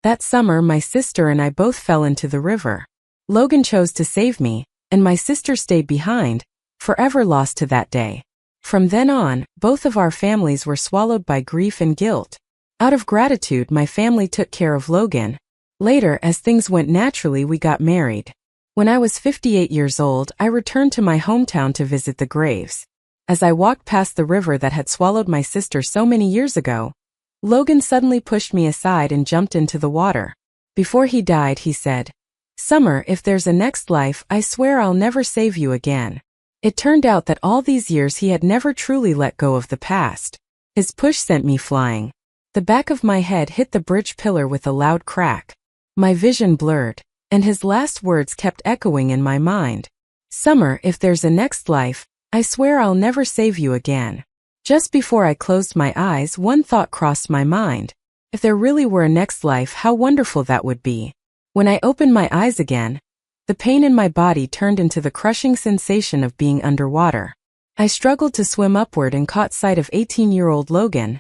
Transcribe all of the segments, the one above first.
That summer, my sister and I both fell into the river. Logan chose to save me, and my sister stayed behind, forever lost to that day. From then on, both of our families were swallowed by grief and guilt. Out of gratitude, my family took care of Logan. Later, as things went naturally, we got married. When I was 58 years old, I returned to my hometown to visit the graves. As I walked past the river that had swallowed my sister so many years ago, Logan suddenly pushed me aside and jumped into the water. Before he died, he said, "Summer, if there's a next life, I swear I'll never save you again." It turned out that all these years he had never truly let go of the past. His push sent me flying. The back of my head hit the bridge pillar with a loud crack. My vision blurred, and his last words kept echoing in my mind. "Summer, if there's a next life, I swear I'll never save you again." Just before I closed my eyes, one thought crossed my mind. If there really were a next life, how wonderful that would be. When I opened my eyes again, the pain in my body turned into the crushing sensation of being underwater. I struggled to swim upward and caught sight of 18-year-old Logan,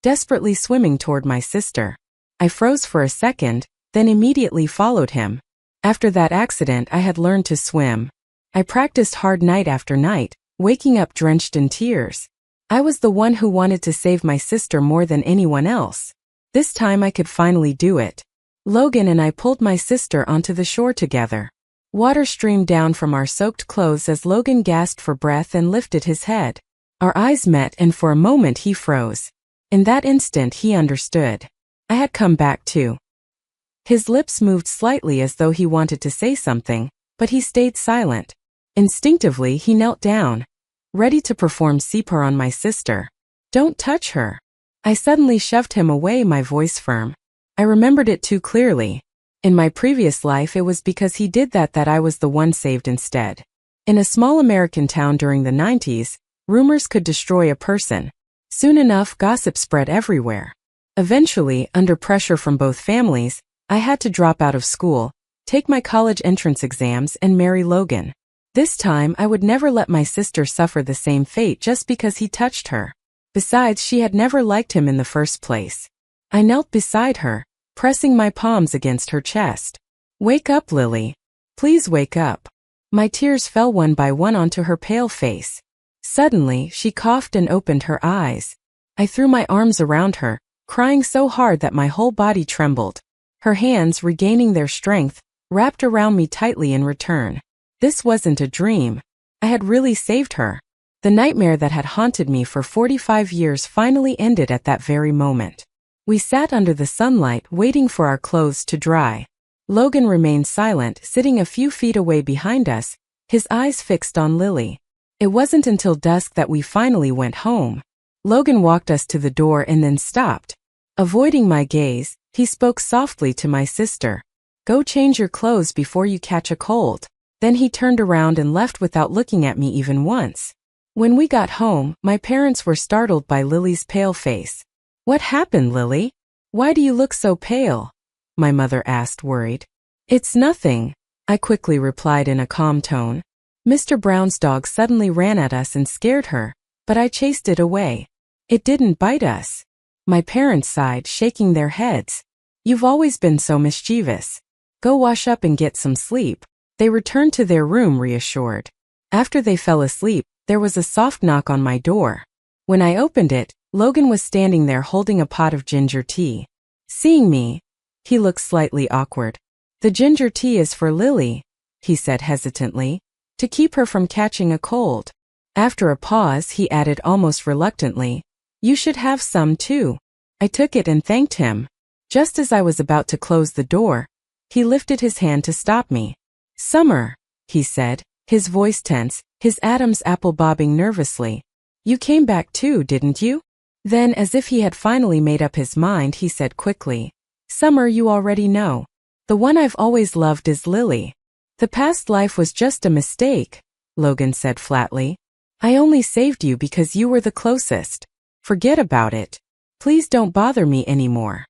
desperately swimming toward my sister. I froze for a second, then immediately followed him. After that accident, I had learned to swim. I practiced hard night after night, waking up drenched in tears. I was the one who wanted to save my sister more than anyone else. This time I could finally do it. Logan and I pulled my sister onto the shore together. Water streamed down from our soaked clothes as Logan gasped for breath and lifted his head. Our eyes met, and for a moment he froze. In that instant he understood. I had come back too. His lips moved slightly as though he wanted to say something, but he stayed silent. Instinctively he knelt down, ready to perform CPR on my sister. "Don't touch her." I suddenly shoved him away, my voice firm. I remembered it too clearly. In my previous life, it was because he did that I was the one saved instead. In a small American town during the 90s, rumors could destroy a person. Soon enough, gossip spread everywhere. Eventually, under pressure from both families, I had to drop out of school, take my college entrance exams, and marry Logan. This time, I would never let my sister suffer the same fate just because he touched her. Besides, she had never liked him in the first place. I knelt beside her, pressing my palms against her chest. "Wake up, Lily. Please wake up." My tears fell one by one onto her pale face. Suddenly, she coughed and opened her eyes. I threw my arms around her, crying so hard that my whole body trembled. Her hands, regaining their strength, wrapped around me tightly in return. This wasn't a dream. I had really saved her. The nightmare that had haunted me for 45 years finally ended at that very moment. We sat under the sunlight, waiting for our clothes to dry. Logan remained silent, sitting a few feet away behind us, his eyes fixed on Lily. It wasn't until dusk that we finally went home. Logan walked us to the door and then stopped. Avoiding my gaze, he spoke softly to my sister. "Go change your clothes before you catch a cold." Then he turned around and left without looking at me even once. When we got home, my parents were startled by Lily's pale face. "What happened, Lily? Why do you look so pale?" my mother asked, worried. "It's nothing," I quickly replied in a calm tone. Mr. Brown's dog suddenly ran at us and scared her, but I chased it away. "It didn't bite us." My parents sighed, shaking their heads. "You've always been so mischievous. Go wash up and get some sleep." They returned to their room reassured. After they fell asleep, there was a soft knock on my door. When I opened it, Logan was standing there holding a pot of ginger tea. Seeing me, he looked slightly awkward. "The ginger tea is for Lily," he said hesitantly, "to keep her from catching a cold." After a pause, he added almost reluctantly, "You should have some too." I took it and thanked him. Just as I was about to close the door, he lifted his hand to stop me. "Summer," he said, his voice tense, his Adam's apple bobbing nervously. "You came back too, didn't you?" Then, as if he had finally made up his mind, he said quickly, "Summer, you already know. The one I've always loved is Lily." "The past life was just a mistake," Logan said flatly. "I only saved you because you were the closest. Forget about it. Please don't bother me anymore."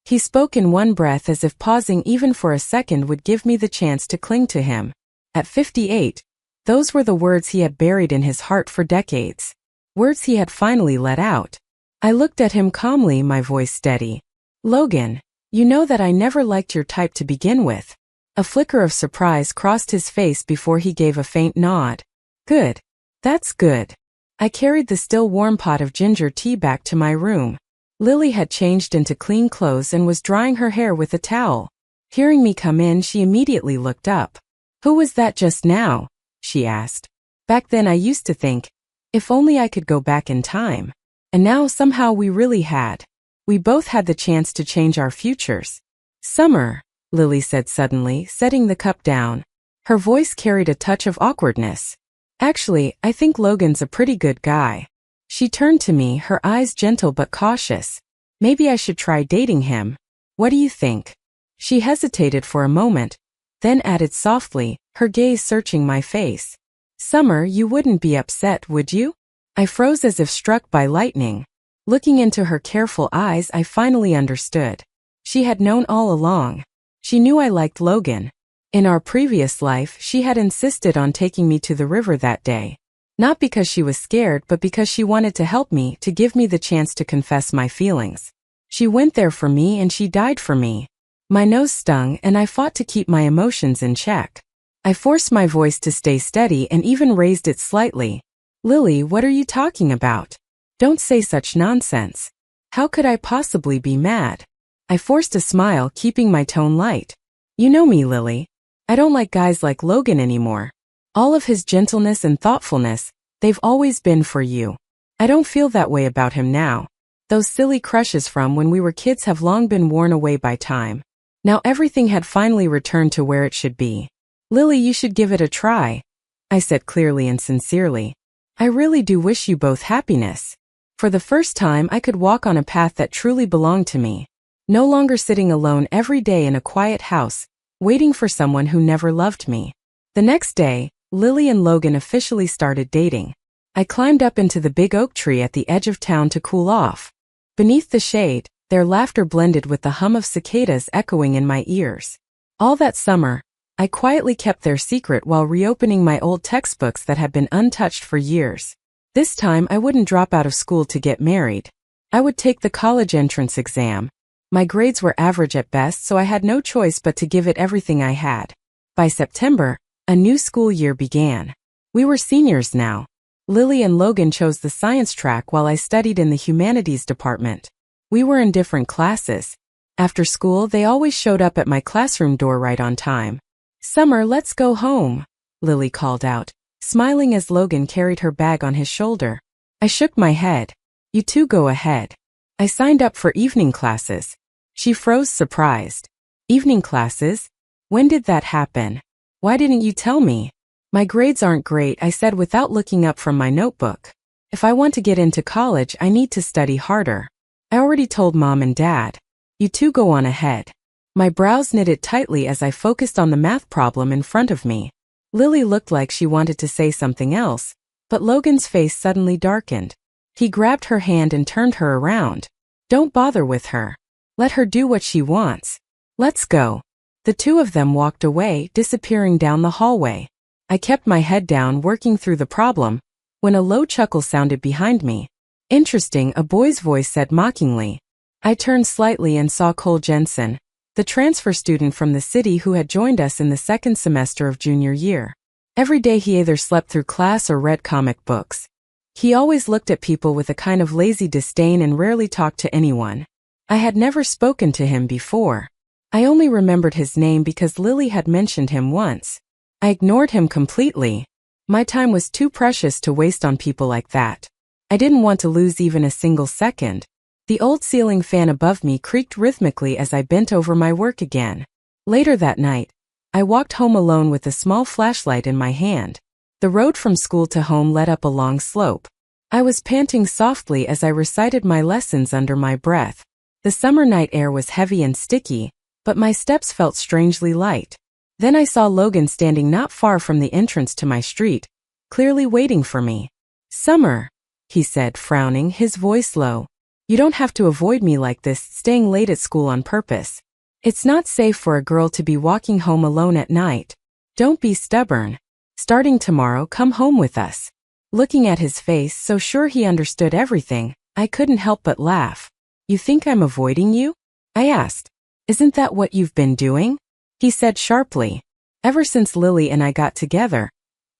He spoke in one breath, as if pausing even for a second would give me the chance to cling to him. At 58, those were the words he had buried in his heart for decades. Words he had finally let out. I looked at him calmly, my voice steady. "Logan, You know that I never liked your type to begin with. A flicker of surprise crossed his face before he gave a faint nod. Good. That's good. I carried the still warm pot of ginger tea back to my room. Lily had changed into clean clothes and was drying her hair with a towel. Hearing me come in, she immediately looked up. Who was that just now? She asked. Back then I used to think, if only I could go back in time. And now somehow we really had. We both had the chance to change our futures. Summer, Lily said suddenly, setting the cup down. Her voice carried a touch of awkwardness. Actually, I think Logan's a pretty good guy. She turned to me, her eyes gentle but cautious. Maybe I should try dating him. What do you think? She hesitated for a moment, then added softly, her gaze searching my face. Summer, you wouldn't be upset, would you? I froze as if struck by lightning. Looking into her careful eyes, I finally understood. She had known all along. She knew I liked Logan. In our previous life, she had insisted on taking me to the river that day. Not because she was scared, but because she wanted to help me, to give me the chance to confess my feelings. She went there for me and she died for me. My nose stung and I fought to keep my emotions in check. I forced my voice to stay steady and even raised it slightly. Lily, what are you talking about? Don't say such nonsense. How could I possibly be mad? I forced a smile, keeping my tone light. You know me, Lily. I don't like guys like Logan anymore. All of his gentleness and thoughtfulness, they've always been for you. I don't feel that way about him now. Those silly crushes from when we were kids have long been worn away by time. Now everything had finally returned to where it should be. Lily, you should give it a try, I said clearly and sincerely. I really do wish you both happiness. For the first time, I could walk on a path that truly belonged to me. No longer sitting alone every day in a quiet house, waiting for someone who never loved me. The next day, Lily and Logan officially started dating. I climbed up into the big oak tree at the edge of town to cool off. Beneath the shade, their laughter blended with the hum of cicadas echoing in my ears. All that summer, I quietly kept their secret while reopening my old textbooks that had been untouched for years. This time I wouldn't drop out of school to get married. I would take the college entrance exam. My grades were average at best, so I had no choice but to give it everything I had. By September, a new school year began. We were seniors now. Lily and Logan chose the science track while I studied in the humanities department. We were in different classes. After school, they always showed up at my classroom door right on time. Summer, let's go home, Lily called out, smiling as Logan carried her bag on his shoulder. I shook my head. You two go ahead. I signed up for evening classes. She froze surprised. Evening classes? When did that happen? Why didn't you tell me? My grades aren't great, I said without looking up from my notebook. If I want to get into college, I need to study harder. I already told Mom and Dad. You two go on ahead. My brows knitted tightly as I focused on the math problem in front of me. Lily looked like she wanted to say something else, but Logan's face suddenly darkened. He grabbed her hand and turned her around. Don't bother with her. Let her do what she wants. Let's go. The two of them walked away, disappearing down the hallway. I kept my head down, working through the problem, when a low chuckle sounded behind me. Interesting, a boy's voice said mockingly. I turned slightly and saw Cole Jensen, the transfer student from the city who had joined us in the second semester of junior year. Every day he either slept through class or read comic books. He always looked at people with a kind of lazy disdain and rarely talked to anyone. I had never spoken to him before. I only remembered his name because Lily had mentioned him once. I ignored him completely. My time was too precious to waste on people like that. I didn't want to lose even a single second. The old ceiling fan above me creaked rhythmically as I bent over my work again. Later that night, I walked home alone with a small flashlight in my hand. The road from school to home led up a long slope. I was panting softly as I recited my lessons under my breath. The summer night air was heavy and sticky, but my steps felt strangely light. Then I saw Logan standing not far from the entrance to my street, clearly waiting for me. Summer, he said, frowning, his voice low. You don't have to avoid me like this, staying late at school on purpose. It's not safe for a girl to be walking home alone at night. Don't be stubborn. Starting tomorrow, come home with us. Looking at his face, so sure he understood everything, I couldn't help but laugh. You think I'm avoiding you? I asked. Isn't that what you've been doing? He said sharply. Ever since Lily and I got together,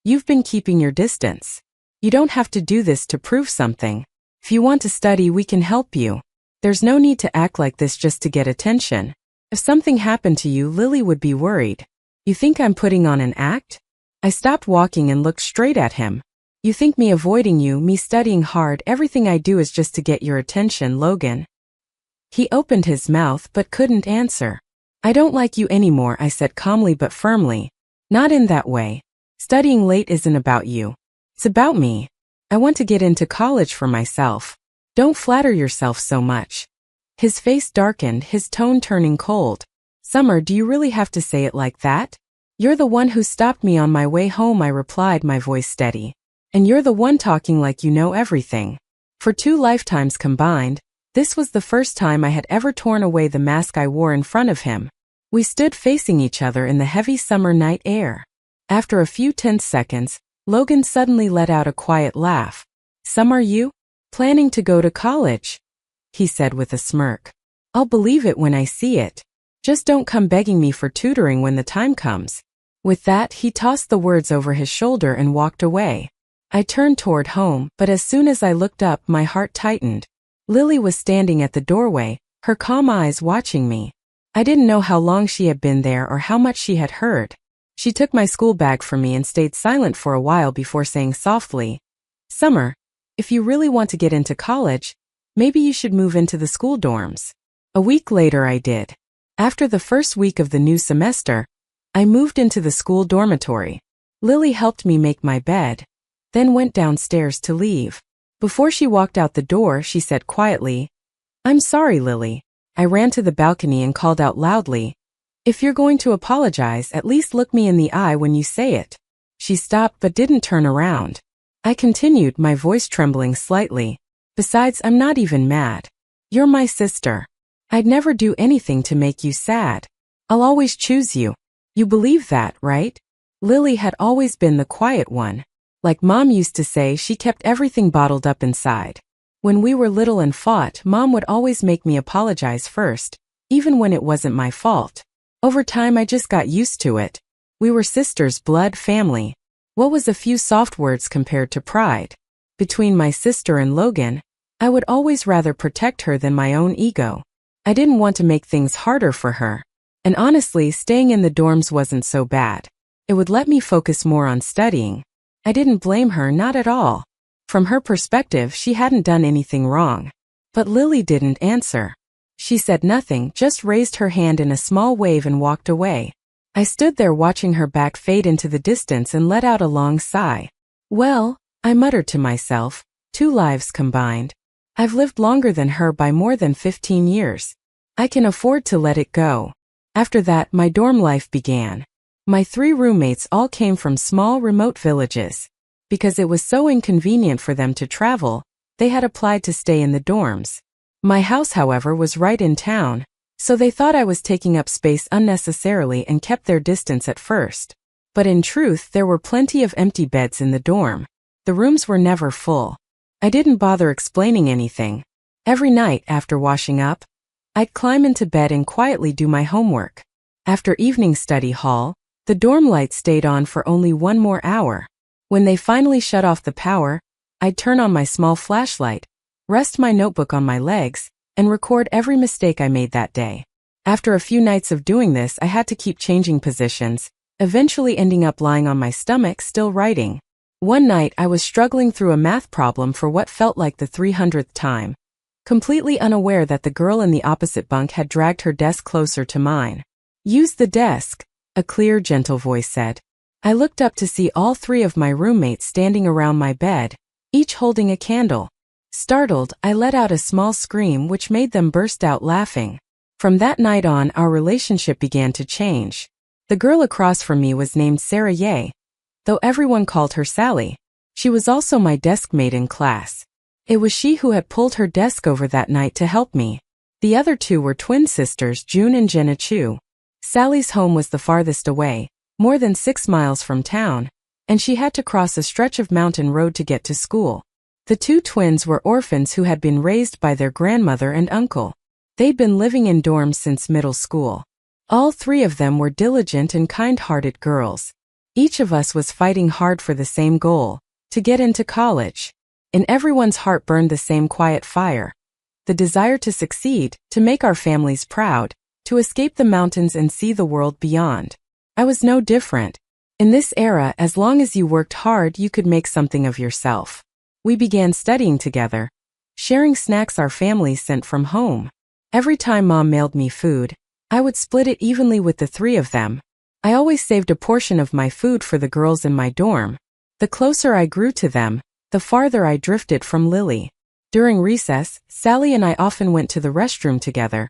you've been keeping your distance. You don't have to do this to prove something. If you want to study, we can help you. There's no need to act like this just to get attention. If something happened to you, Lily would be worried. You think I'm putting on an act? I stopped walking and looked straight at him. You think me avoiding you, me studying hard, everything I do is just to get your attention, Logan? He opened his mouth but couldn't answer. I don't like you anymore, I said calmly but firmly. Not in that way. Studying late isn't about you. It's about me. I want to get into college for myself. Don't flatter yourself so much. His face darkened, his tone turning cold. Summer, do you really have to say it like that? You're the one who stopped me on my way home, I replied, my voice steady. And you're the one talking like you know everything. For 2 lifetimes combined, this was the first time I had ever torn away the mask I wore in front of him. We stood facing each other in the heavy summer night air. After a few tense seconds, Logan suddenly let out a quiet laugh. Are you planning to go to college? He said with a smirk. I'll believe it when I see it. Just don't come begging me for tutoring when the time comes. With that, he tossed the words over his shoulder and walked away. I turned toward home, but as soon as I looked up, my heart tightened. Lily was standing at the doorway, her calm eyes watching me. I didn't know how long she had been there or how much she had heard. She took my school bag from me and stayed silent for a while before saying softly, Summer, if you really want to get into college, maybe you should move into the school dorms. A week later I did. After the first week of the new semester, I moved into the school dormitory. Lily helped me make my bed, then went downstairs to leave. Before she walked out the door, she said quietly, I'm sorry, Lily. I ran to the balcony and called out loudly, if you're going to apologize, at least look me in the eye when you say it. She stopped but didn't turn around. I continued, my voice trembling slightly. Besides, I'm not even mad. You're my sister. I'd never do anything to make you sad. I'll always choose you. You believe that, right? Lily had always been the quiet one. Like Mom used to say, she kept everything bottled up inside. When we were little and fought, Mom would always make me apologize first, even when it wasn't my fault. Over time, I just got used to it. We were sisters, blood family. What was a few soft words compared to pride? Between my sister and Logan, I would always rather protect her than my own ego. I didn't want to make things harder for her. And honestly, staying in the dorms wasn't so bad. It would let me focus more on studying. I didn't blame her, not at all. From her perspective, she hadn't done anything wrong. But Lily didn't answer. She said nothing, just raised her hand in a small wave and walked away. I stood there watching her back fade into the distance and let out a long sigh. Well, I muttered to myself, 2 lives combined. I've lived longer than her by more than 15 years. I can afford to let it go. After that, my dorm life began. My 3 roommates all came from small, remote villages. Because it was so inconvenient for them to travel, they had applied to stay in the dorms. My house, however, was right in town, so they thought I was taking up space unnecessarily and kept their distance at first. But in truth, there were plenty of empty beds in the dorm. The rooms were never full. I didn't bother explaining anything. Every night, after washing up, I'd climb into bed and quietly do my homework. After evening study hall, the dorm light stayed on for only 1 more hour. When they finally shut off the power, I'd turn on my small flashlight, rest my notebook on my legs, and record every mistake I made that day. After a few nights of doing this, I had to keep changing positions, eventually ending up lying on my stomach still writing. One night I was struggling through a math problem for what felt like the 300th time, completely unaware that the girl in the opposite bunk had dragged her desk closer to mine. Use the desk, a clear, gentle voice said. I looked up to see all 3 of my roommates standing around my bed, each holding a candle. Startled, I let out a small scream which made them burst out laughing. From that night on, our relationship began to change. The girl across from me was named Sarah Ye, though everyone called her Sally. She was also my desk mate in class. It was she who had pulled her desk over that night to help me. The other 2 were twin sisters, June and Jenna Chu. Sally's home was the farthest away, more than 6 miles from town, and she had to cross a stretch of mountain road to get to school. The 2 twins were orphans who had been raised by their grandmother and uncle. They'd been living in dorms since middle school. All three of them were diligent and kind-hearted girls. Each of us was fighting hard for the same goal, to get into college. In everyone's heart burned the same quiet fire. The desire to succeed, to make our families proud, to escape the mountains and see the world beyond. I was no different. In this era, as long as you worked hard, you could make something of yourself. We began studying together, sharing snacks our families sent from home. Every time Mom mailed me food, I would split it evenly with the three of them. I always saved a portion of my food for the girls in my dorm. The closer I grew to them, the farther I drifted from Lily. During recess, Sally and I often went to the restroom together,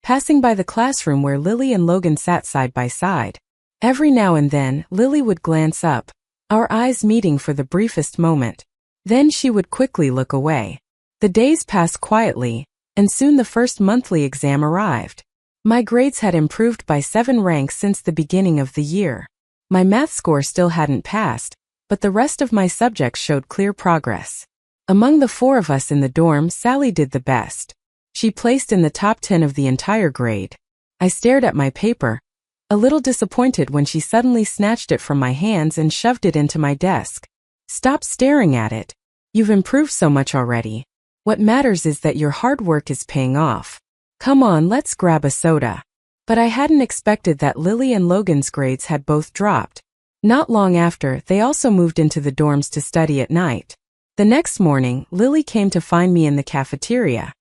passing by the classroom where Lily and Logan sat side by side. Every now and then, Lily would glance up, our eyes meeting for the briefest moment. Then she would quickly look away. The days passed quietly, and soon the first monthly exam arrived. My grades had improved by 7 ranks since the beginning of the year. My math score still hadn't passed, but the rest of my subjects showed clear progress. Among the 4 of us in the dorm, Sally did the best. She placed in the top 10 of the entire grade. I stared at my paper, a little disappointed when she suddenly snatched it from my hands and shoved it into my desk. "Stop staring at it. You've improved so much already. What matters is that your hard work is paying off. Come on, let's grab a soda." But I hadn't expected that Lily and Logan's grades had both dropped. Not long after, they also moved into the dorms to study at night. The next morning, Lily came to find me in the cafeteria.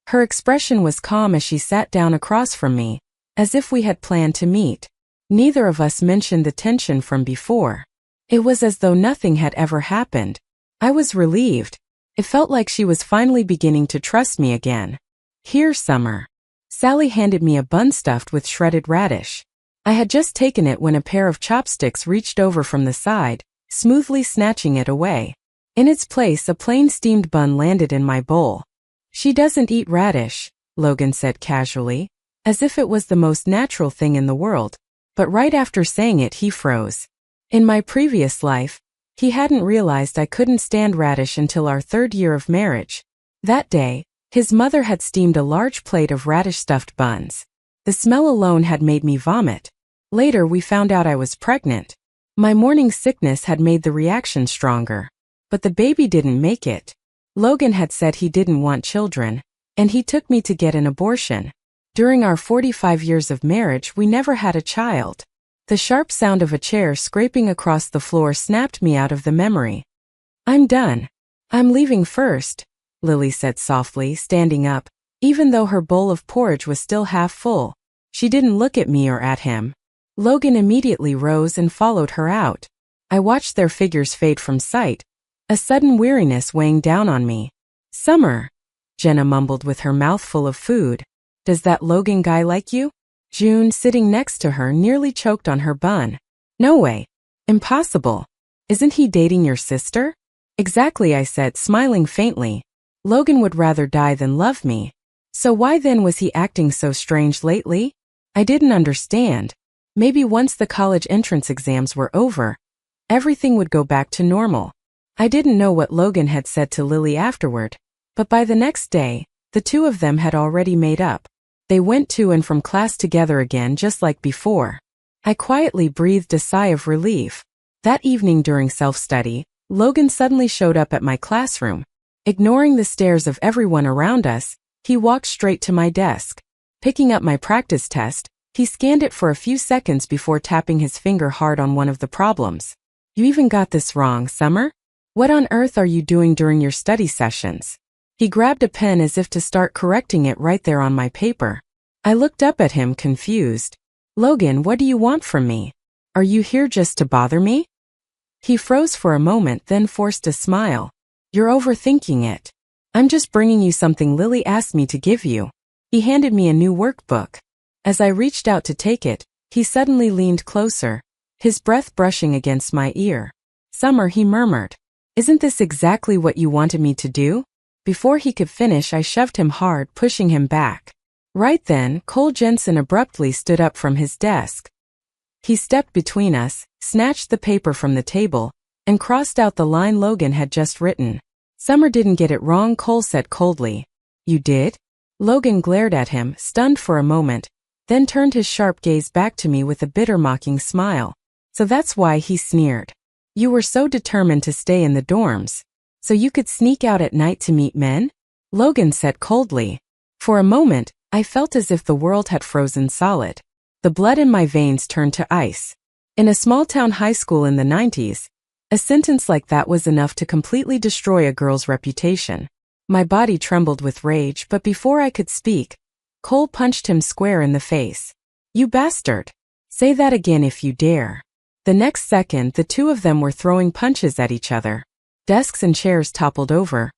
Her expression was calm as she sat down across from me, as if we had planned to meet. Neither of us mentioned the tension from before. It was as though nothing had ever happened. I was relieved. It felt like she was finally beginning to trust me again. "Here, Summer." Sally handed me a bun stuffed with shredded radish. I had just taken it when a pair of chopsticks reached over from the side, smoothly snatching it away. In its place, a plain steamed bun landed in my bowl. "She doesn't eat radish," Logan said casually, as if it was the most natural thing in the world. But right after saying it, he froze. In my previous life, he hadn't realized I couldn't stand radish until our 3rd year of marriage. That day, his mother had steamed a large plate of radish-stuffed buns. The smell alone had made me vomit. Later, we found out I was pregnant. My morning sickness had made the reaction stronger. But the baby didn't make it. Logan had said he didn't want children, and he took me to get an abortion. During our 45 years of marriage, we never had a child. The sharp sound of a chair scraping across the floor snapped me out of the memory. "I'm done. I'm leaving first," Lily said softly, standing up, even though her bowl of porridge was still half full. She didn't look at me or at him. Logan immediately rose and followed her out. I watched their figures fade from sight, a sudden weariness weighing down on me. "Summer," Jenna mumbled with her mouth full of food. "Does that Logan guy like you?" June, sitting next to her, nearly choked on her bun. "No way. Impossible. Isn't he dating your sister?" "Exactly," I said, smiling faintly. "Logan would rather die than love me. So why then was he acting so strange lately?" I didn't understand. Maybe once the college entrance exams were over, everything would go back to normal. I didn't know what Logan had said to Lily afterward, but by the next day, the two of them had already made up. They went to and from class together again just like before. I quietly breathed a sigh of relief. That evening during self-study, Logan suddenly showed up at my classroom. Ignoring the stares of everyone around us, he walked straight to my desk. Picking up my practice test, he scanned it for a few seconds before tapping his finger hard on one of the problems. "You even got this wrong, Summer? What on earth are you doing during your study sessions?" He grabbed a pen as if to start correcting it right there on my paper. I looked up at him, confused. "Logan, what do you want from me? Are you here just to bother me?" He froze for a moment, then forced a smile. "You're overthinking it. I'm just bringing you something Lily asked me to give you." He handed me a new workbook. As I reached out to take it, he suddenly leaned closer, his breath brushing against my ear. "Summer," he murmured. "Isn't this exactly what you wanted me to do?" Before he could finish, I shoved him hard, pushing him back. Right then, Cole Jensen abruptly stood up from his desk. He stepped between us, snatched the paper from the table, and crossed out the line Logan had just written. "Summer didn't get it wrong," Cole said coldly. "You did?" Logan glared at him, stunned for a moment, then turned his sharp gaze back to me with a bitter mocking smile. So that's why, he sneered. You were so determined to stay in the dorms. So you could sneak out at night to meet men? Logan said coldly. For a moment, I felt as if the world had frozen solid. The blood in my veins turned to ice. In a small-town high school in the 90s, a sentence like that was enough to completely destroy a girl's reputation. My body trembled with rage, but before I could speak, Cole punched him square in the face. You bastard! Say that again if you dare. The next second, the two of them were throwing punches at each other. Desks and chairs toppled over.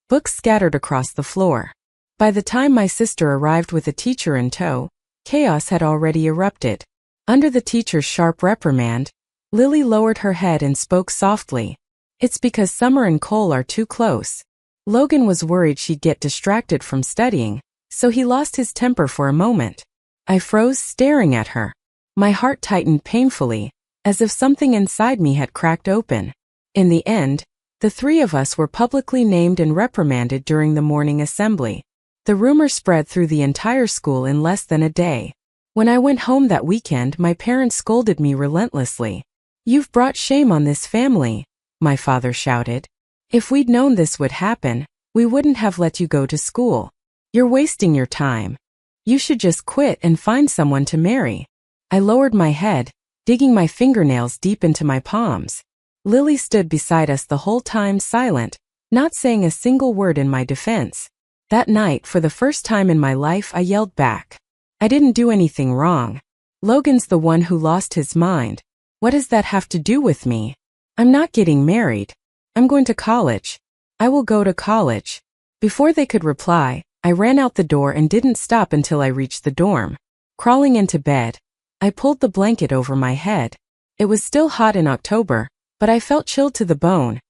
Books scattered across the floor. By the time my sister arrived with a teacher in tow, chaos had already erupted. Under the teacher's sharp reprimand, Lily lowered her head and spoke softly. It's because Summer and Cole are too close. Logan was worried she'd get distracted from studying, so he lost his temper for a moment. I froze, staring at her. My heart tightened painfully, as if something inside me had cracked open. In the end, the three of us were publicly named and reprimanded during the morning assembly. The rumor spread through the entire school in less than a day. When I went home that weekend, my parents scolded me relentlessly. You've brought shame on this family, my father shouted. If we'd known this would happen, we wouldn't have let you go to school. You're wasting your time. You should just quit and find someone to marry. I lowered my head, digging my fingernails deep into my palms. Lily stood beside us the whole time, silent, not saying a single word in my defense. That night, for the first time in my life, I yelled back. I didn't do anything wrong. Logan's the one who lost his mind. What does that have to do with me? I'm not getting married. I'm going to college. I will go to college. Before they could reply, I ran out the door and didn't stop until I reached the dorm. Crawling into bed, I pulled the blanket over my head. It was still hot in October, but I felt chilled to the bone,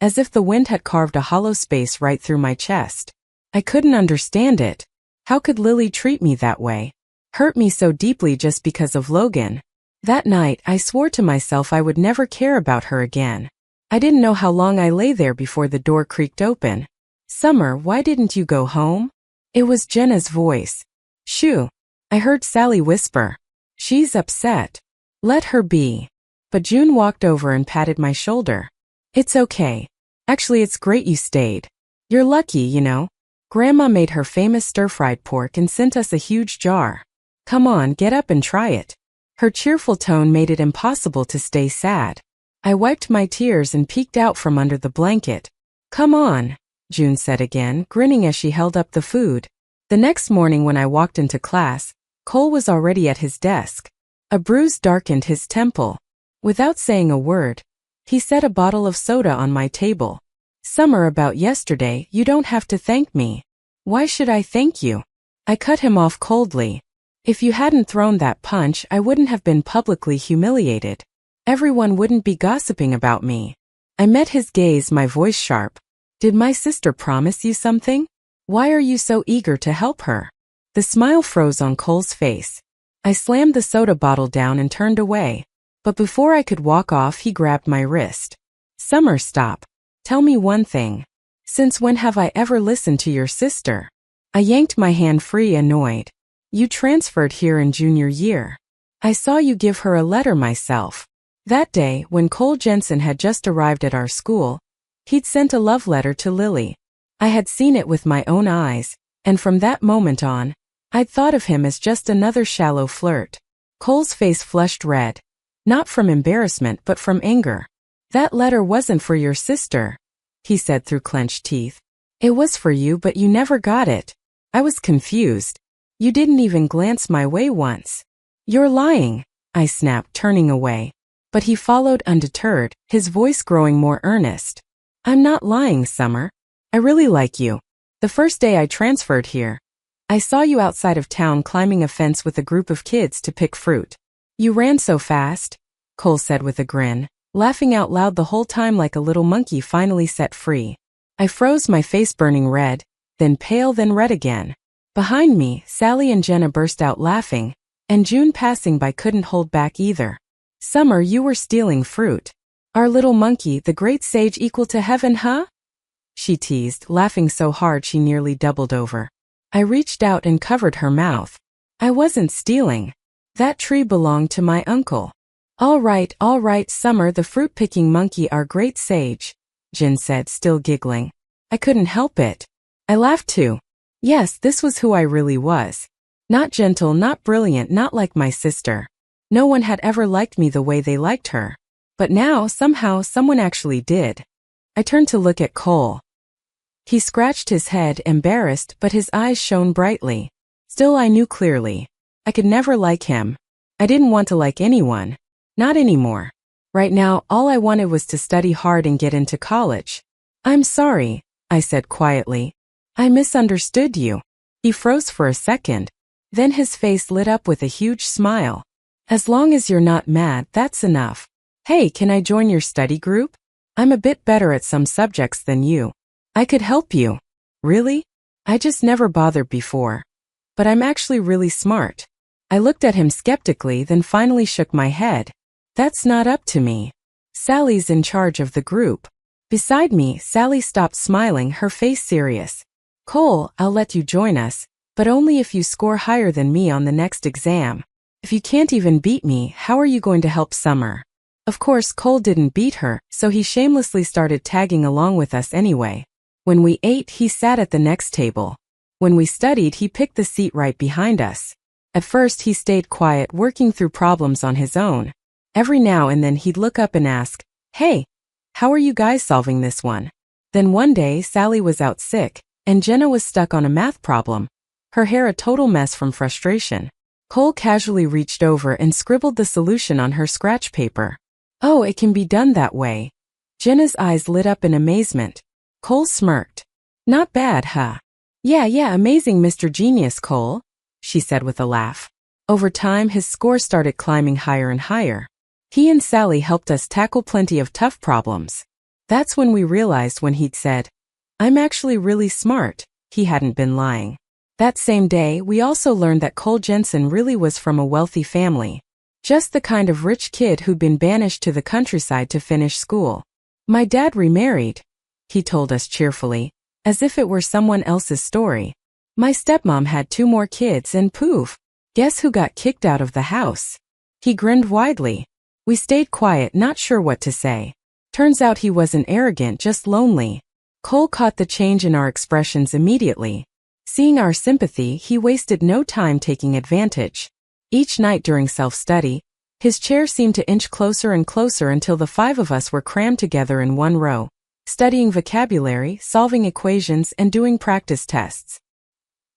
as if the wind had carved a hollow space right through my chest. I couldn't understand it. How could Lily treat me that way? Hurt me so deeply just because of Logan? That night, I swore to myself I would never care about her again. I didn't know how long I lay there before the door creaked open. Summer, why didn't you go home? It was Jenna's voice. Shoo! I heard Sally whisper. She's upset. Let her be. But June walked over and patted my shoulder. It's okay. Actually, it's great you stayed. You're lucky, you know. Grandma made her famous stir-fried pork and sent us a huge jar. Come on, get up and try it. Her cheerful tone made it impossible to stay sad. I wiped my tears and peeked out from under the blanket. Come on, June said again, grinning as she held up the food. The next morning when I walked into class, Cole was already at his desk. A bruise darkened his temple. Without saying a word, he set a bottle of soda on my table. Summer, about yesterday, you don't have to thank me. Why should I thank you? I cut him off coldly. If you hadn't thrown that punch, I wouldn't have been publicly humiliated. Everyone wouldn't be gossiping about me. I met his gaze, my voice sharp. Did my sister promise you something? Why are you so eager to help her? The smile froze on Cole's face. I slammed the soda bottle down and turned away. But before I could walk off, he grabbed my wrist. Summer, stop. Tell me one thing. Since when have I ever listened to your sister? I yanked my hand free, annoyed. You transferred here in junior year. I saw you give her a letter myself. That day, when Cole Jensen had just arrived at our school, he'd sent a love letter to Lily. I had seen it with my own eyes, and from that moment on, I'd thought of him as just another shallow flirt. Cole's face flushed red. Not from embarrassment but from anger. That letter wasn't for your sister, he said through clenched teeth. It was for you, but you never got it. I was confused. You didn't even glance my way once. You're lying, I snapped, turning away. But he followed undeterred, his voice growing more earnest. I'm not lying, Summer. I really like you. The first day I transferred here, I saw you outside of town climbing a fence with a group of kids to pick fruit. You ran so fast, Cole said with a grin, laughing out loud the whole time like a little monkey finally set free. I froze, my face burning red, then pale, then red again. Behind me, Sally and Jenna burst out laughing, and June passing by couldn't hold back either. Summer, you were stealing fruit. Our little monkey, the great sage equal to heaven, huh? She teased, laughing so hard she nearly doubled over. I reached out and covered her mouth. I wasn't stealing. That tree belonged to my uncle. All right, Summer the fruit-picking monkey, our great sage, Jin said, still giggling. I couldn't help it. I laughed too. Yes, this was who I really was. Not gentle, not brilliant, not like my sister. No one had ever liked me the way they liked her. But now, somehow, someone actually did. I turned to look at Cole. He scratched his head, embarrassed, but his eyes shone brightly. Still, I knew clearly. I could never like him. I didn't want to like anyone. Not anymore. Right now, all I wanted was to study hard and get into college. I'm sorry, I said quietly. I misunderstood you. He froze for a second. Then his face lit up with a huge smile. As long as you're not mad, that's enough. Hey, can I join your study group? I'm a bit better at some subjects than you. I could help you. Really? I just never bothered before. But I'm actually really smart. I looked at him skeptically, then finally shook my head. That's not up to me. Sally's in charge of the group. Beside me, Sally stopped smiling, her face serious. Cole, I'll let you join us, but only if you score higher than me on the next exam. If you can't even beat me, how are you going to help Summer? Of course, Cole didn't beat her, so he shamelessly started tagging along with us anyway. When we ate, he sat at the next table. When we studied, he picked the seat right behind us. At first, he stayed quiet, working through problems on his own. Every now and then he'd look up and ask, "Hey, how are you guys solving this one?" Then one day, Sally was out sick, and Jenna was stuck on a math problem. Her hair a total mess from frustration. Cole casually reached over and scribbled the solution on her scratch paper. Oh, it can be done that way. Jenna's eyes lit up in amazement. Cole smirked. Not bad, huh? Yeah, amazing, Mr. Genius, Cole, she said with a laugh. Over time, his score started climbing higher and higher. He and Sally helped us tackle plenty of tough problems. That's when we realized when he'd said, "I'm actually really smart," he hadn't been lying. That same day, we also learned that Cole Jensen really was from a wealthy family. Just the kind of rich kid who'd been banished to the countryside to finish school. My dad remarried, he told us cheerfully, as if it were someone else's story. My stepmom had 2 more kids and poof, guess who got kicked out of the house? He grinned widely. We stayed quiet, not sure what to say. Turns out he wasn't arrogant, just lonely. Cole caught the change in our expressions immediately. Seeing our sympathy, he wasted no time taking advantage. Each night during self-study, his chair seemed to inch closer and closer until the 5 of us were crammed together in one row, studying vocabulary, solving equations, and doing practice tests.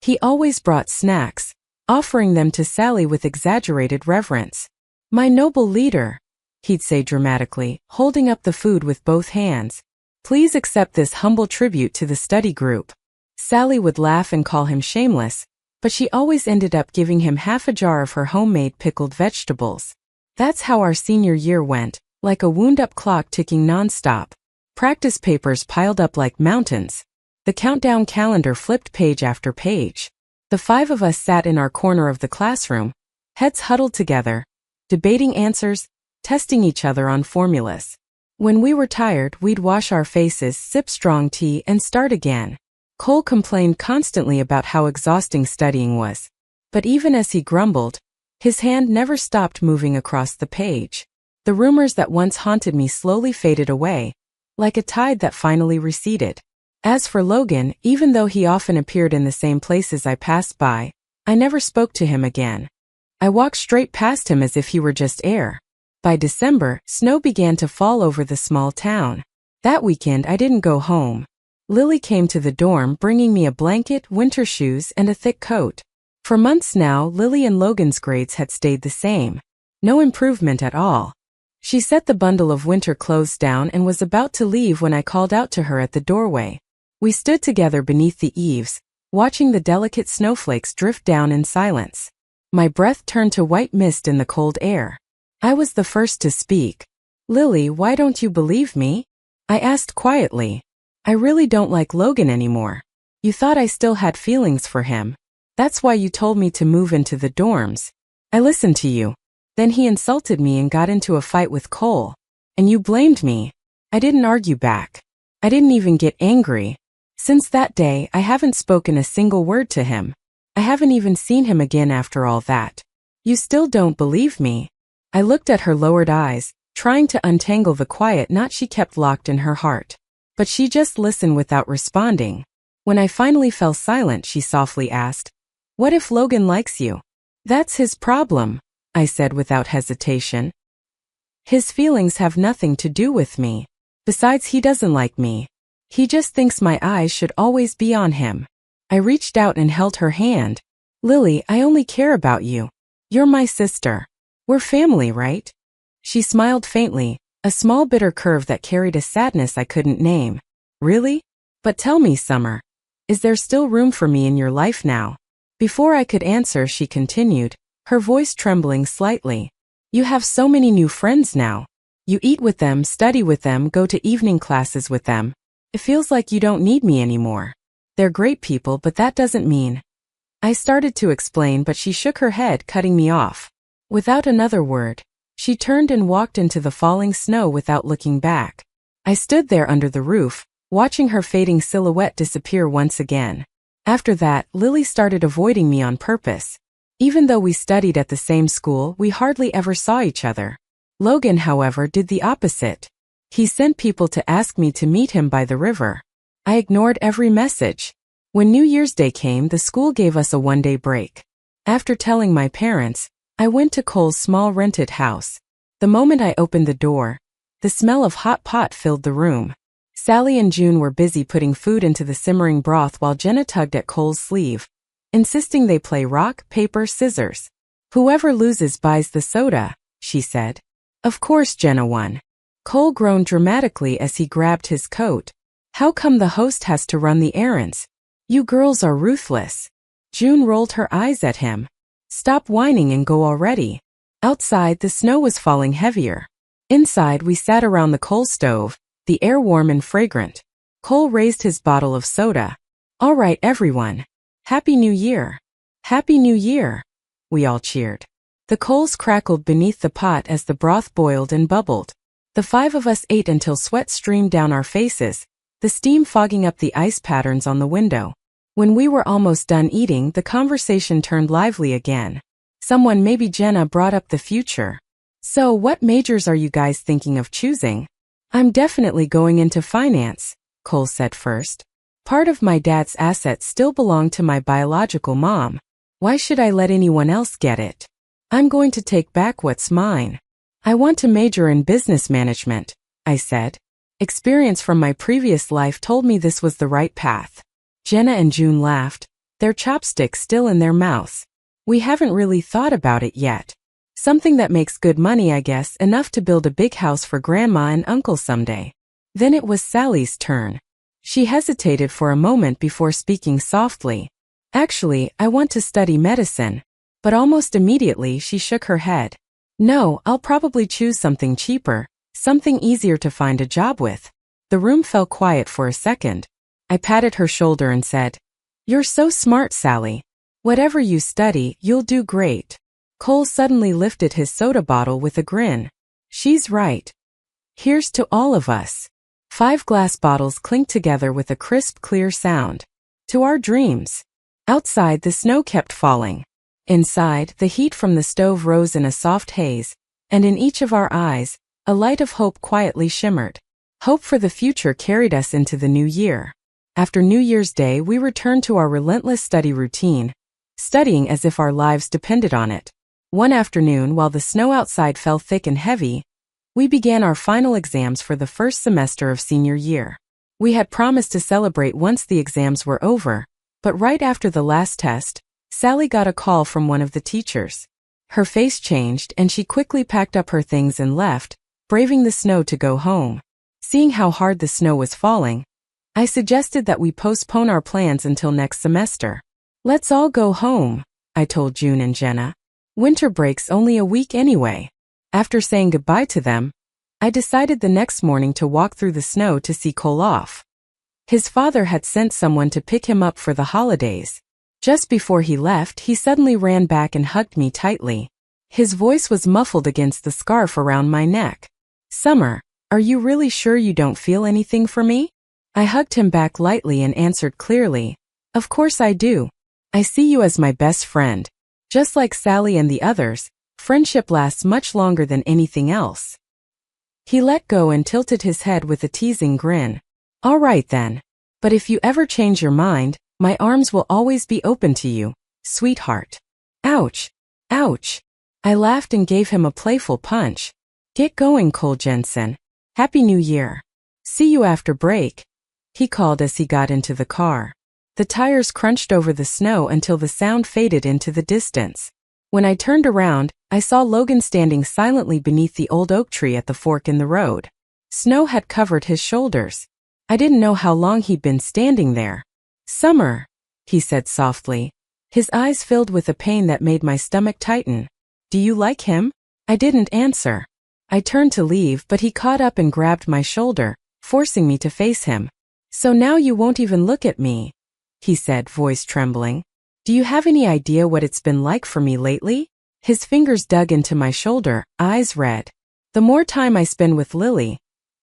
He always brought snacks, offering them to Sally with exaggerated reverence. "My noble leader," he'd say dramatically, holding up the food with both hands. "Please accept this humble tribute to the study group." Sally would laugh and call him shameless, but she always ended up giving him half a jar of her homemade pickled vegetables. That's how our senior year went, like a wound-up clock ticking non-stop. Practice papers piled up like mountains. The countdown calendar flipped page after page. The 5 of us sat in our corner of the classroom, heads huddled together, debating answers, testing each other on formulas. When we were tired, we'd wash our faces, sip strong tea, and start again. Cole complained constantly about how exhausting studying was. But even as he grumbled, his hand never stopped moving across the page. The rumors that once haunted me slowly faded away, like a tide that finally receded. As for Logan, even though he often appeared in the same places I passed by, I never spoke to him again. I walked straight past him as if he were just air. By December, snow began to fall over the small town. That weekend, I didn't go home. Lily came to the dorm bringing me a blanket, winter shoes, and a thick coat. For months now, Lily and Logan's grades had stayed the same. No improvement at all. She set the bundle of winter clothes down and was about to leave when I called out to her at the doorway. We stood together beneath the eaves, watching the delicate snowflakes drift down in silence. My breath turned to white mist in the cold air. I was the first to speak. "Lily, why don't you believe me?" I asked quietly. "I really don't like Logan anymore. You thought I still had feelings for him. That's why you told me to move into the dorms. I listened to you. Then he insulted me and got into a fight with Cole. And you blamed me. I didn't argue back. I didn't even get angry. Since that day, I haven't spoken a single word to him. I haven't even seen him again after all that. You still don't believe me? I looked at her lowered eyes, trying to untangle the quiet knot she kept locked in her heart. But she just listened without responding. When I finally fell silent, she softly asked, "What if Logan likes you?" "That's his problem," I said without hesitation. "His feelings have nothing to do with me. Besides, he doesn't like me. He just thinks my eyes should always be on him." I reached out and held her hand. "Lily, I only care about you. You're my sister. We're family, right?" She smiled faintly, a small bitter curve that carried a sadness I couldn't name. "Really? But tell me, Summer, is there still room for me in your life now?" Before I could answer, she continued, her voice trembling slightly. "You have so many new friends now. You eat with them, study with them, go to evening classes with them. It feels like you don't need me anymore. They're great people, but that doesn't mean..." I started to explain, but she shook her head, cutting me off. Without another word, she turned and walked into the falling snow without looking back. I stood there under the roof, watching her fading silhouette disappear once again. After that, Lily started avoiding me on purpose. Even though we studied at the same school, we hardly ever saw each other. Logan, however, did the opposite. He sent people to ask me to meet him by the river. I ignored every message. When New Year's Day came, the school gave us a one-day break. After telling my parents, I went to Cole's small rented house. The moment I opened the door, the smell of hot pot filled the room. Sally and June were busy putting food into the simmering broth while Jenna tugged at Cole's sleeve, insisting they play rock, paper, scissors. "Whoever loses buys the soda," she said. Of course Jenna won. Cole groaned dramatically as he grabbed his coat. "How come the host has to run the errands? You girls are ruthless." June rolled her eyes at him. "Stop whining and go already." Outside, the snow was falling heavier. Inside, we sat around the coal stove, the air warm and fragrant. Cole raised his bottle of soda. "All right, everyone. Happy New Year." "Happy New Year," we all cheered. The coals crackled beneath the pot as the broth boiled and bubbled. The five of us ate until sweat streamed down our faces, the steam fogging up the ice patterns on the window. When we were almost done eating, the conversation turned lively again. Someone, maybe Jenna, brought up the future. "So, what majors are you guys thinking of choosing?" "I'm definitely going into finance," Cole said first. "Part of my dad's assets still belong to my biological mom. Why should I let anyone else get it? I'm going to take back what's mine." "I want to major in business management," I said. Experience from my previous life told me this was the right path. Jenna and June laughed, their chopsticks still in their mouths. "We haven't really thought about it yet. Something that makes good money, I guess, enough to build a big house for Grandma and Uncle someday." Then it was Sally's turn. She hesitated for a moment before speaking softly. "Actually, I want to study medicine." But almost immediately she shook her head. "No, I'll probably choose something cheaper, something easier to find a job with." The room fell quiet for a second. I patted her shoulder and said, "You're so smart, Sally. Whatever you study, you'll do great." Cole suddenly lifted his soda bottle with a grin. "She's right. Here's to all of us." 5 glass bottles clinked together with a crisp, clear sound. "To our dreams." Outside, the snow kept falling. Inside, the heat from the stove rose in a soft haze, and in each of our eyes, a light of hope quietly shimmered. Hope for the future carried us into the new year. After New Year's Day, we returned to our relentless study routine, studying as if our lives depended on it. One afternoon, while the snow outside fell thick and heavy, we began our final exams for the first semester of senior year. We had promised to celebrate once the exams were over, but right after the last test, Sally got a call from one of the teachers. Her face changed and she quickly packed up her things and left, braving the snow to go home. Seeing how hard the snow was falling, I suggested that we postpone our plans until next semester. "Let's all go home," I told June and Jenna. "Winter break's only a week anyway." After saying goodbye to them, I decided the next morning to walk through the snow to see Cole off. His father had sent someone to pick him up for the holidays. Just before he left, he suddenly ran back and hugged me tightly. His voice was muffled against the scarf around my neck. "Summer, are you really sure you don't feel anything for me?" I hugged him back lightly and answered clearly, "Of course I do. I see you as my best friend. Just like Sally and the others, friendship lasts much longer than anything else." He let go and tilted his head with a teasing grin. "All right then. But if you ever change your mind, my arms will always be open to you, sweetheart." Ouch. Ouch. I laughed and gave him a playful punch. "Get going, Cole Jensen. Happy New Year. See you after break," he called as he got into the car. The tires crunched over the snow until the sound faded into the distance. When I turned around, I saw Logan standing silently beneath the old oak tree at the fork in the road. Snow had covered his shoulders. I didn't know how long he'd been standing there. "Summer," he said softly. His eyes filled with a pain that made my stomach tighten. "Do you like him?" I didn't answer. I turned to leave, but he caught up and grabbed my shoulder, forcing me to face him. "So now you won't even look at me," he said, voice trembling. "Do you have any idea what it's been like for me lately?" His fingers dug into my shoulder, eyes red. "The more time I spend with Lily,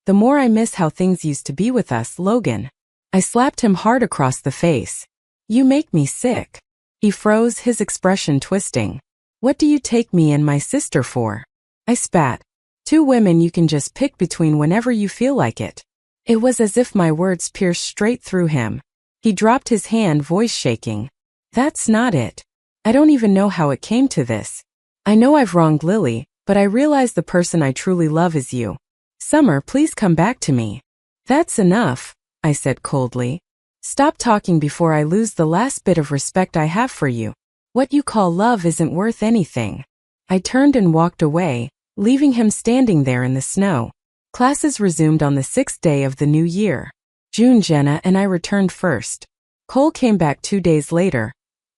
the more I miss how things used to be with us, Logan." I slapped him hard across the face. "You make me sick." He froze, his expression twisting. "What do you take me and my sister for?" I spat. "Two women you can just pick between whenever you feel like it." It was as if my words pierced straight through him. He dropped his hand, voice shaking. "That's not it. I don't even know how it came to this. I know I've wronged Lily, but I realize the person I truly love is you. Summer, please come back to me." "That's enough," I said coldly. "Stop talking before I lose the last bit of respect I have for you. What you call love isn't worth anything." I turned and walked away, leaving him standing there in the snow. Classes resumed on the 6th day of the new year. June, Jenna and I returned first. Cole came back 2 days later,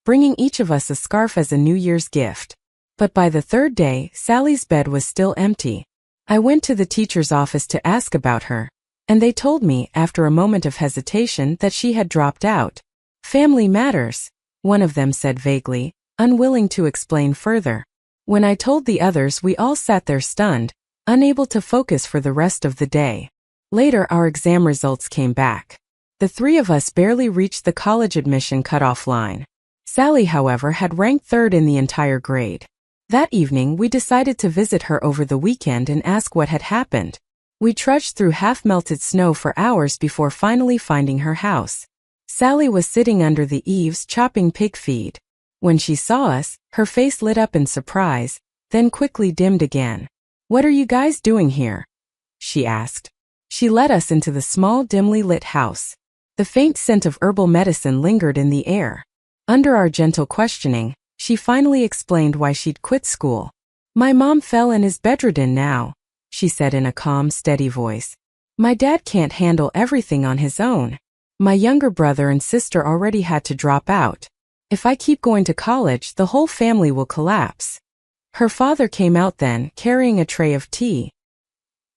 bringing each of us a scarf as a New Year's gift. But by the 3rd day, Sally's bed was still empty. I went to the teacher's office to ask about her, and they told me, after a moment of hesitation, that she had dropped out. "Family matters," one of them said vaguely, unwilling to explain further. When I told the others, we all sat there stunned, unable to focus for the rest of the day. Later, our exam results came back. The 3 of us barely reached the college admission cutoff line. Sally, however, had ranked 3rd in the entire grade. That evening, we decided to visit her over the weekend and ask what had happened. We trudged through half-melted snow for hours before finally finding her house. Sally was sitting under the eaves chopping pig feed. When she saw us, her face lit up in surprise, then quickly dimmed again. "What are you guys doing here?" she asked. She led us into the small, dimly lit house. The faint scent of herbal medicine lingered in the air. Under our gentle questioning, she finally explained why she'd quit school. "My mom fell and is bedridden now," she said in a calm, steady voice. "My dad can't handle everything on his own. My younger brother and sister already had to drop out. If I keep going to college, the whole family will collapse." Her father came out then, carrying a tray of tea.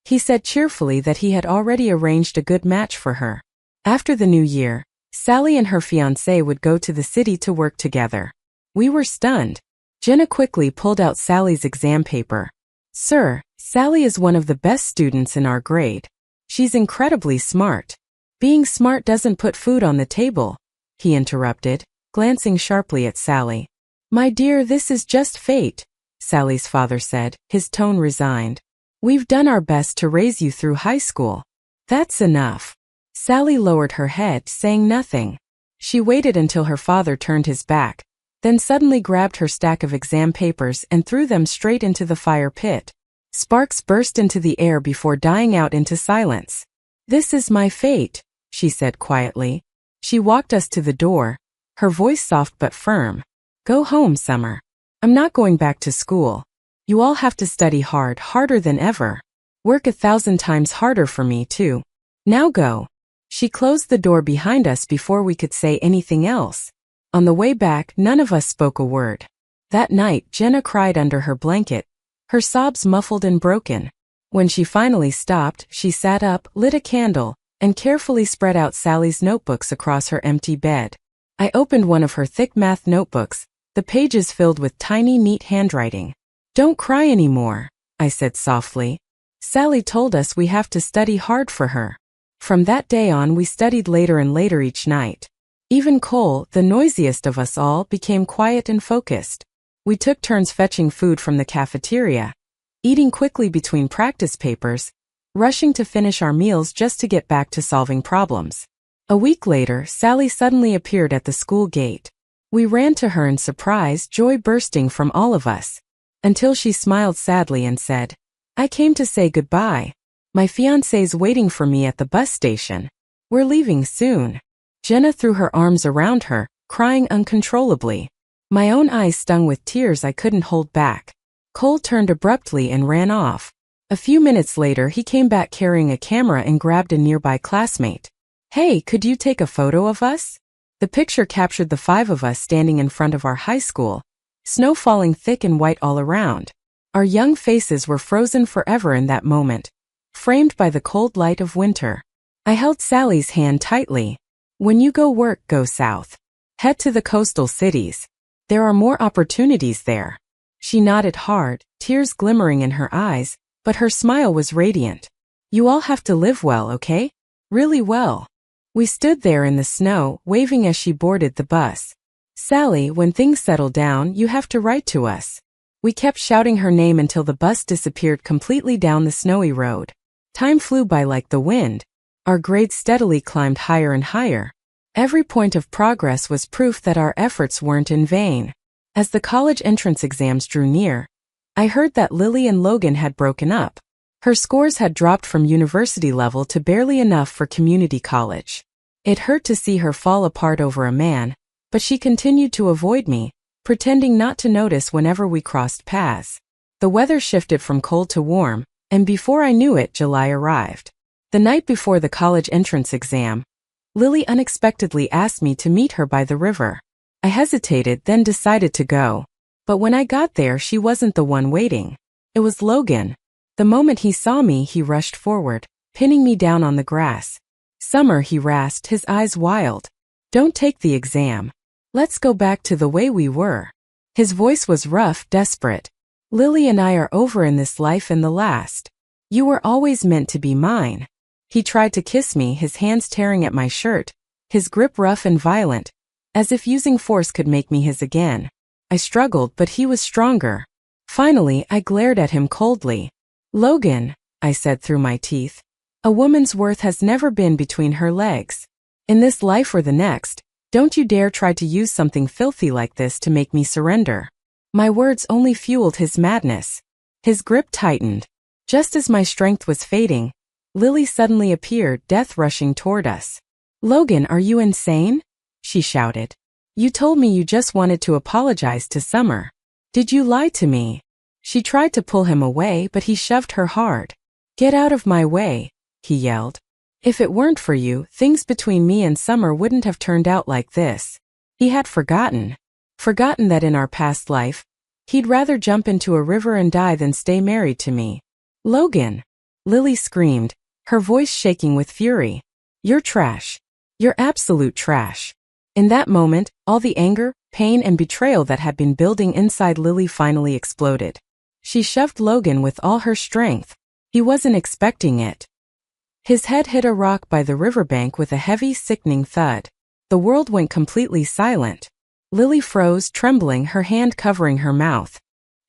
He said cheerfully that he had already arranged a good match for her. After the new year, Sally and her fiancé would go to the city to work together. We were stunned. Jenna quickly pulled out Sally's exam paper. "Sir, Sally is one of the best students in our grade. She's incredibly smart." "Being smart doesn't put food on the table," he interrupted, glancing sharply at Sally. "My dear, this is just fate," Sally's father said, his tone resigned. "We've done our best to raise you through high school. That's enough." Sally lowered her head, saying nothing. She waited until her father turned his back, then suddenly grabbed her stack of exam papers and threw them straight into the fire pit. Sparks burst into the air before dying out into silence. "This is my fate," she said quietly. She walked us to the door, her voice soft but firm. "Go home, Summer. I'm not going back to school. You all have to study hard, harder than ever. Work 1,000 times harder for me, too. Now go." She closed the door behind us before we could say anything else. On the way back, none of us spoke a word. That night, Jenna cried under her blanket, her sobs muffled and broken. When she finally stopped, she sat up, lit a candle, and carefully spread out Sally's notebooks across her empty bed. I opened one of her thick math notebooks, the pages filled with tiny, neat handwriting. "Don't cry anymore," I said softly. "Sally told us we have to study hard for her." From that day on, we studied later and later each night. Even Cole, the noisiest of us all, became quiet and focused. We took turns fetching food from the cafeteria, eating quickly between practice papers, rushing to finish our meals just to get back to solving problems. A week later, Sally suddenly appeared at the school gate. We ran to her in surprise, joy bursting from all of us, until she smiled sadly and said, "I came to say goodbye. My fiancé's waiting for me at the bus station. We're leaving soon." Jenna threw her arms around her, crying uncontrollably. My own eyes stung with tears I couldn't hold back. Cole turned abruptly and ran off. A few minutes later, he came back carrying a camera and grabbed a nearby classmate. "Hey, could you take a photo of us?" The picture captured the 5 of us standing in front of our high school, snow falling thick and white all around. Our young faces were frozen forever in that moment, framed by the cold light of winter. I held Sally's hand tightly. "When you go work, go south. Head to the coastal cities. There are more opportunities there." She nodded hard, tears glimmering in her eyes, but her smile was radiant. "You all have to live well, okay? Really well." We stood there in the snow, waving as she boarded the bus. "Sally, when things settle down, you have to write to us." We kept shouting her name until the bus disappeared completely down the snowy road. Time flew by like the wind. Our grades steadily climbed higher and higher. Every point of progress was proof that our efforts weren't in vain. As the college entrance exams drew near, I heard that Lily and Logan had broken up. Her scores had dropped from university level to barely enough for community college. It hurt to see her fall apart over a man, but she continued to avoid me, pretending not to notice whenever we crossed paths. The weather shifted from cold to warm, and before I knew it, July arrived. The night before the college entrance exam, Lily unexpectedly asked me to meet her by the river. I hesitated, then decided to go. But when I got there, she wasn't the one waiting. It was Logan. The moment he saw me, he rushed forward, pinning me down on the grass. "Summer," he rasped, his eyes wild. "Don't take the exam. Let's go back to the way we were." His voice was rough, desperate. "Lily and I are over in this life and the last. You were always meant to be mine." He tried to kiss me, his hands tearing at my shirt, his grip rough and violent, as if using force could make me his again. I struggled, but he was stronger. Finally, I glared at him coldly. "Logan," I said through my teeth, "a woman's worth has never been between her legs. In this life or the next, don't you dare try to use something filthy like this to make me surrender." My words only fueled his madness. His grip tightened. Just as my strength was fading, Lily suddenly appeared, death rushing toward us. "Logan, are you insane?" she shouted. "You told me you just wanted to apologize to Summer. Did you lie to me?" She tried to pull him away, but he shoved her hard. "Get out of my way," he yelled. "If it weren't for you, things between me and Summer wouldn't have turned out like this." He had forgotten that in our past life, he'd rather jump into a river and die than stay married to me. "Logan!" Lily screamed, her voice shaking with fury. "You're trash. You're absolute trash." In that moment, all the anger, pain, and betrayal that had been building inside Lily finally exploded. She shoved Logan with all her strength. He wasn't expecting it. His head hit a rock by the riverbank with a heavy, sickening thud. The world went completely silent. Lily froze, trembling, her hand covering her mouth.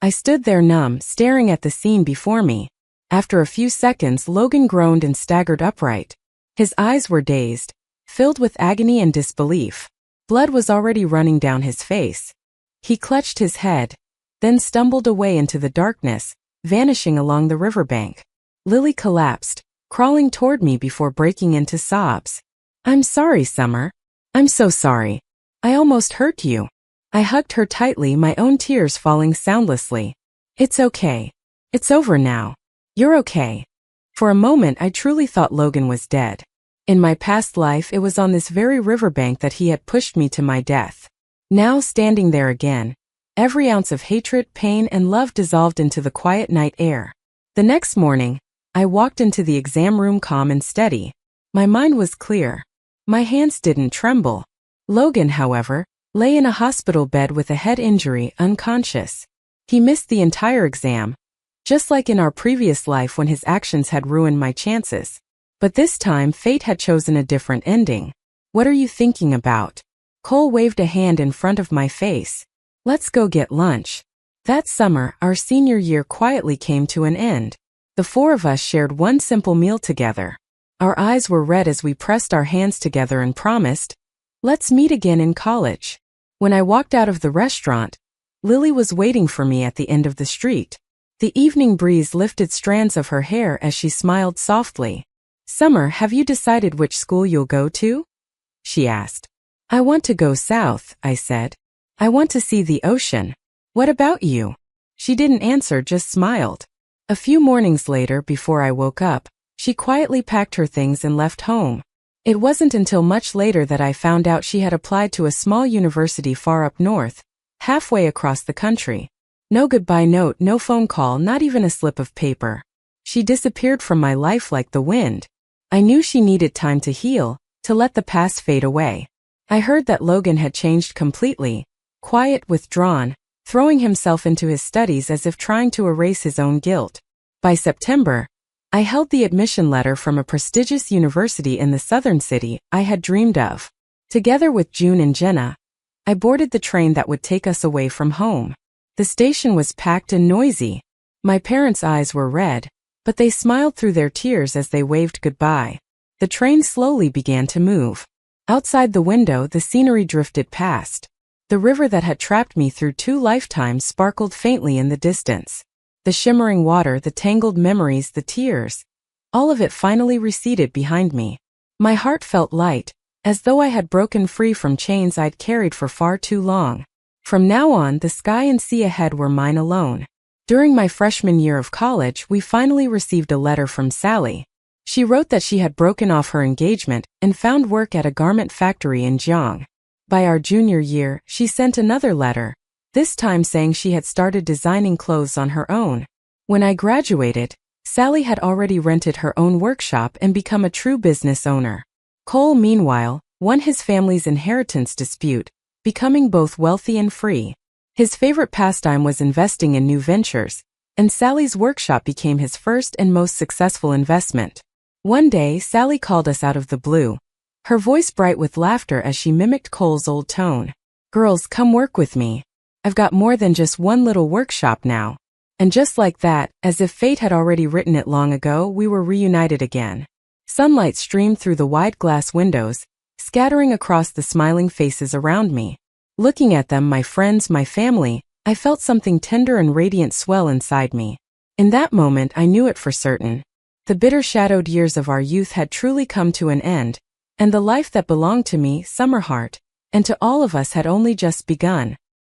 I stood there numb, staring at the scene before me. After a few seconds, Logan groaned and staggered upright. His eyes were dazed, filled with agony and disbelief. Blood was already running down his face. He clutched his head, then stumbled away into the darkness, vanishing along the riverbank. Lily collapsed, crawling toward me before breaking into sobs. "I'm sorry, Summer. I'm so sorry. I almost hurt you." I hugged her tightly, my own tears falling soundlessly. "It's okay. It's over now. You're okay." For a moment, I truly thought Logan was dead. In my past life, it was on this very riverbank that he had pushed me to my death. Now, standing there again, every ounce of hatred, pain, and love dissolved into the quiet night air. The next morning, I walked into the exam room calm and steady. My mind was clear. My hands didn't tremble. Logan, however, lay in a hospital bed with a head injury, unconscious. He missed the entire exam, just like in our previous life when his actions had ruined my chances. But this time, fate had chosen a different ending. What are you thinking about? Cole waved a hand in front of my face. Let's go get lunch. That summer, our senior year quietly came to an end. The four of us shared one simple meal together. Our eyes were red as we pressed our hands together and promised, let's meet again in college. When I walked out of the restaurant, Lily was waiting for me at the end of the street. The evening breeze lifted strands of her hair as she smiled softly. Summer, have you decided which school you'll go to? She asked. I want to go south, I said. I want to see the ocean. What about you? She didn't answer, just smiled. A few mornings later, before I woke up, she quietly packed her things and left home. It wasn't until much later that I found out she had applied to a small university far up north, halfway across the country. No goodbye note, no phone call, not even a slip of paper. She disappeared from my life like the wind. I knew she needed time to heal, to let the past fade away. I heard that Logan had changed completely, quiet, withdrawn, throwing himself into his studies as if trying to erase his own guilt. By September, I held the admission letter from a prestigious university in the southern city I had dreamed of. Together with June and Jenna, I boarded the train that would take us away from home. The station was packed and noisy. My parents' eyes were red, but they smiled through their tears as they waved goodbye. The train slowly began to move. Outside the window, the scenery drifted past. The river that had trapped me through 2 lifetimes sparkled faintly in the distance. The shimmering water, the tangled memories, the tears. All of it finally receded behind me. My heart felt light, as though I had broken free from chains I'd carried for far too long. From now on, the sky and sea ahead were mine alone. During my freshman year of college, we finally received a letter from Sally. She wrote that she had broken off her engagement and found work at a garment factory in Jiang. By our junior year, she sent another letter, this time saying she had started designing clothes on her own. When I graduated, Sally had already rented her own workshop and become a true business owner. Cole, meanwhile, won his family's inheritance dispute, becoming both wealthy and free. His favorite pastime was investing in new ventures, and Sally's workshop became his first and most successful investment. One day, Sally called us out of the blue, her voice bright with laughter as she mimicked Cole's old tone. Girls, come work with me. I've got more than just one little workshop now. And just like that, as if fate had already written it long ago, we were reunited again. Sunlight streamed through the wide glass windows, scattering across the smiling faces around me. Looking at them, my friends, my family, I felt something tender and radiant swell inside me. In that moment, I knew it for certain. The bitter shadowed years of our youth had truly come to an end, and the life that belonged to me, Summerheart, and to all of us had only just begun.